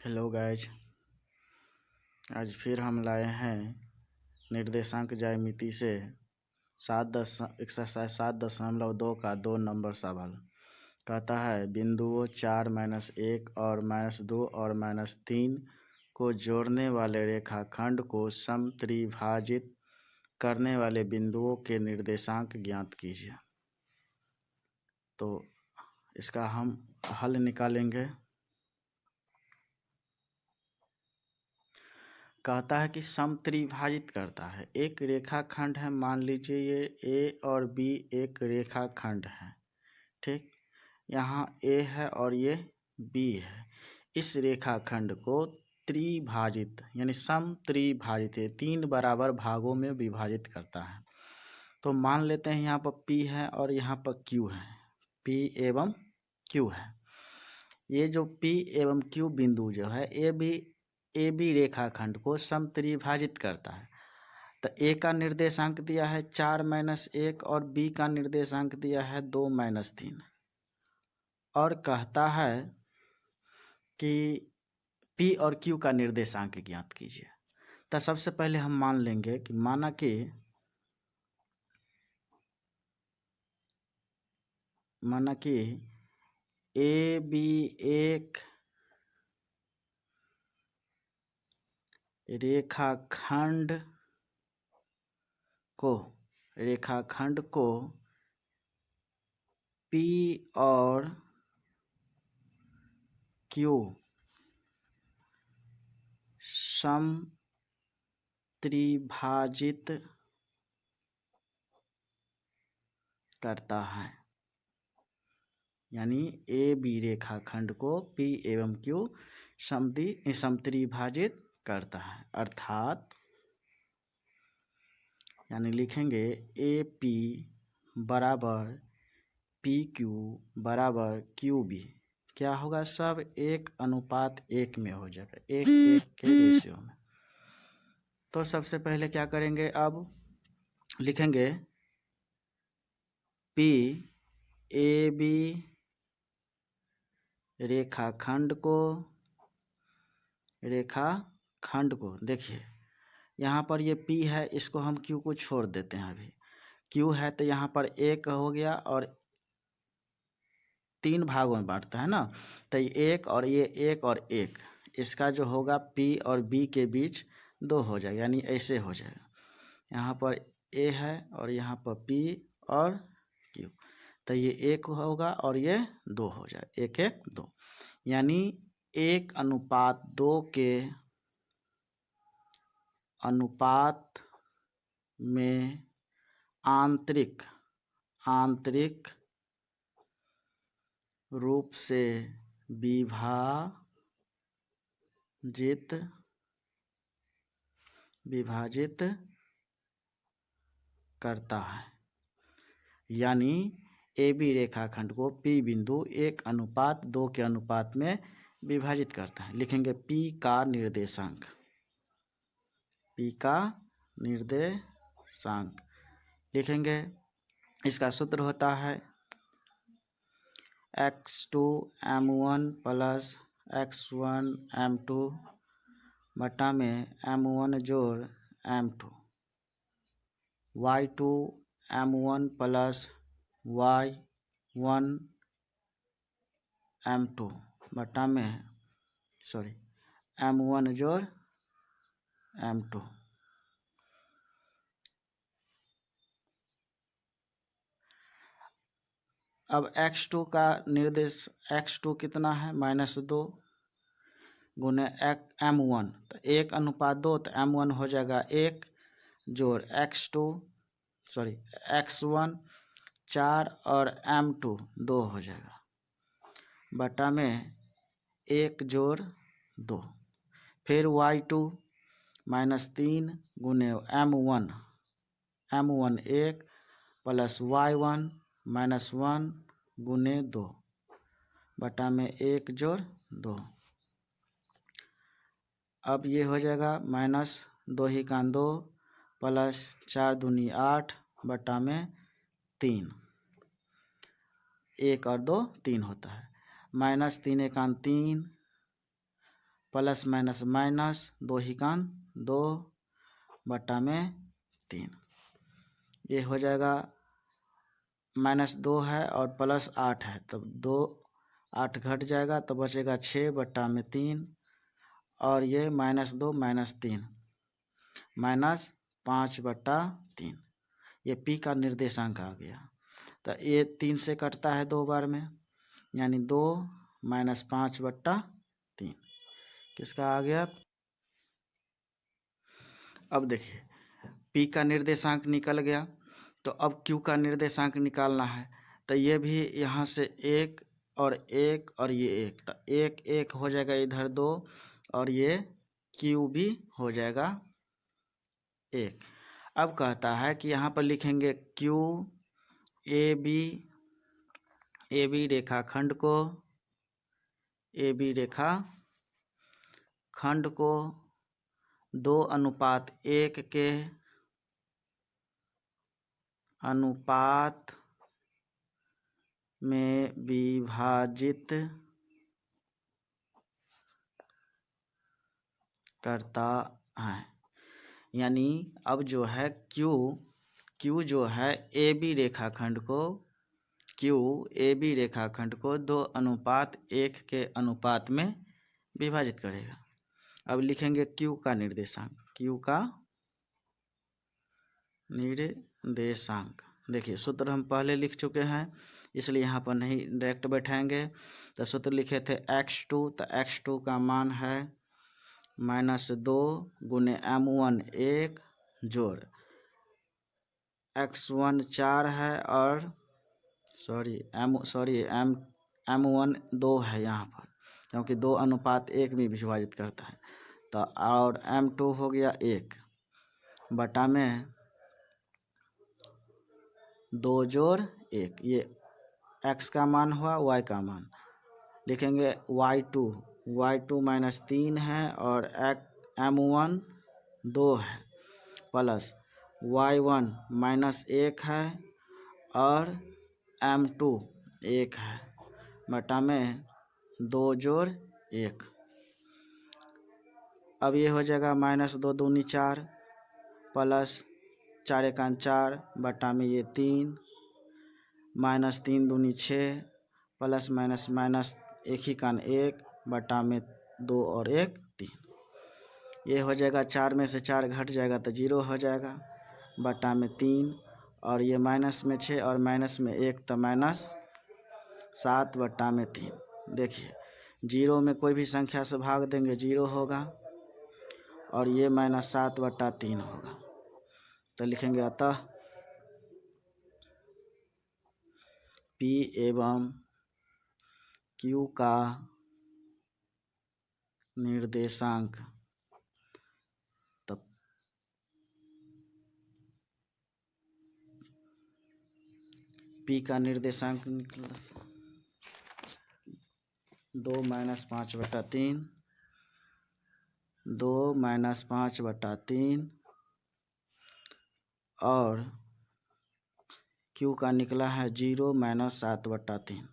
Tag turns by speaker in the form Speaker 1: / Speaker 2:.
Speaker 1: Hello guys, आज फिर हम लाए हैं निर्देशांक ज्यामिति से एक्सरसाइज 7.2 का 2 नंबर सवाल। कहता है बिंदुओं 4 -1 और -2 और -3 को जोड़ने वाले रेखाखंड को समत्रिभाजित करने वाले बिंदुओं के निर्देशांक ज्ञात कीजिए। तो इसका हम हल निकालेंगे। कहता है कि समत्रिभाजित करता है। एक रेखाखंड है, मान लीजिए ये ए और बी एक रेखाखंड है, ठीक। यहाँ ए है और ये बी है। इस रेखाखंड को त्रिभाजित यानी समत्रिभाजित 3 बराबर भागों में विभाजित करता है। तो मान लेते हैं यहाँ पर पी है और यहाँ पर क्यू है, पी एवं क्यू है। ये जो पी एवं क्यू बिंदु जो है ए बी रेखाखंड को समत्रिभाजित करता है। तो ए का निर्देशांक दिया है 4 -1 और बी का निर्देशांक दिया है 2 -3 और कहता है कि पी और क्यू का निर्देशांक ज्ञात कीजिए। तो सबसे पहले हम मान लेंगे कि माना कि ए बी एक रेखाखंड को पी और क्यू समत्रिभाजित करता है। यानी ए बी रेखाखंड को पी एवं क्यू समत्रिभाजित करता है। अर्थात यानी लिखेंगे ए पी बराबर पी क्यू बराबर क्यू बी। क्या होगा? सब 1:1 में हो जाएगा, 1:1 के रेशियो में। तो सबसे पहले क्या करेंगे, अब लिखेंगे पी ए बी रेखाखंड को देखिए यहाँ पर ये P है, इसको हम Q को छोड़ देते हैं। अभी Q है तो यहाँ पर 1 हो गया और 3 भागों में बांटता है ना, तो ये 1 और ये 1 और 1, इसका जो होगा P और B के बीच 2 हो जाएगा, यानी ऐसे हो जाएगा। यहाँ पर A है और यहाँ पर P और Q, तो ये 1 होगा और ये 2 हो जाएगा, 1 1 2, यानी 1:2 के अनुपात में आंतरिक रूप से विभाजित करता है। यानी ए बी रेखाखंड को पी बिंदु 1:2 के अनुपात में विभाजित करता है। लिखेंगे पी का निर्देशांक, लिखेंगे। इसका सूत्र होता है x2 m1 plus x1 m2 बटा में m1 जोड़ m2, y2 m1 plus y1 m2 बटा में m1 जोड़ m2। अब x2 का निर्देश, x2 कितना है? -2 गुने m1, तो 1:2, तो m1 हो जाएगा 1 जोड़ x1 4 और m2 2 हो जाएगा, बटा में 1 जोड़ 2। फिर y2 -3 गुने m1 1 प्लस y1 -1 गुने 2 बटा में 1 जोड़ 2। अब ये हो जाएगा -2 ही का 2 प्लस 4 दूनी 8 बटा में 3, 1 और 2 3 होता है, -3 1 3 प्लस माइनस माइनस, 2 ही कान 2/3, ये हो जाएगा -2 है और +8 है, तब 8 घट जाएगा तो बचेगा 6/3, और ये -2 -3 -5/3, ये P का निर्देशांक आ गया। तो ये 3 से कटता है 2 बार में, यानी 2 - 5/3 किसका आ गया। अब देखिए P का निर्देशांक निकल गया, तो अब Q का निर्देशांक निकालना है। तो ये भी यहाँ से 1 और 1 और ये 1, तो 1 1 हो जाएगा इधर 2, और ये Q भी हो जाएगा 1। अब कहता है कि यहाँ पर लिखेंगे Q AB रेखाखंड को 2:1 के अनुपात में विभाजित करता है। यानी अब जो है Q जो है AB रेखाखंड को 2:1 के अनुपात में विभाजित करेगा। अब लिखेंगे Q का निर्देशांक, देखिए सूत्र हम पहले लिख चुके हैं, इसलिए यहाँ पर नहीं डायरेक्ट बैठाएंगे। तो सूत्र लिखे थे x2, तो x2 का मान है -2 × m1 1 जोड़ x1 4 है, और m1 2 है यहाँ पर, क्योंकि 2:1 में विभाजित करता है। तो और m2 हो गया 1 बटा में 2 जोड़ 1, ये x का मान हुआ, y का मान लिखेंगे y2 -3 है, और m1 2 है, प्लस y1 -1 है, और m2 1 है, बटा में 2 जोड़ 1। अब ये हो जाएगा -2 दूनी 4, प्लस 4 एकान 4, बटा में ये 3, -3 दूनी 6, प्लस माइनस माइनस 1 ही कान 1, बटा में 2 और 1 3, ये हो जाएगा 4 में से 4 घट जाएगा तो 0 हो जाएगा, बटा में 3, और ये माइनस में 6 और माइनस में 1 तो -7/3। देखिए 0 में कोई भी संख्या से भाग देंगे 0 होगा, और ये -7/3 होगा। तो लिखेंगे अतः P एवं Q का निर्देशांक, तब P का निर्देशांक निकला 2 - 5/3, 2 - 5/3, और Q का निकला है 0 - 7/3।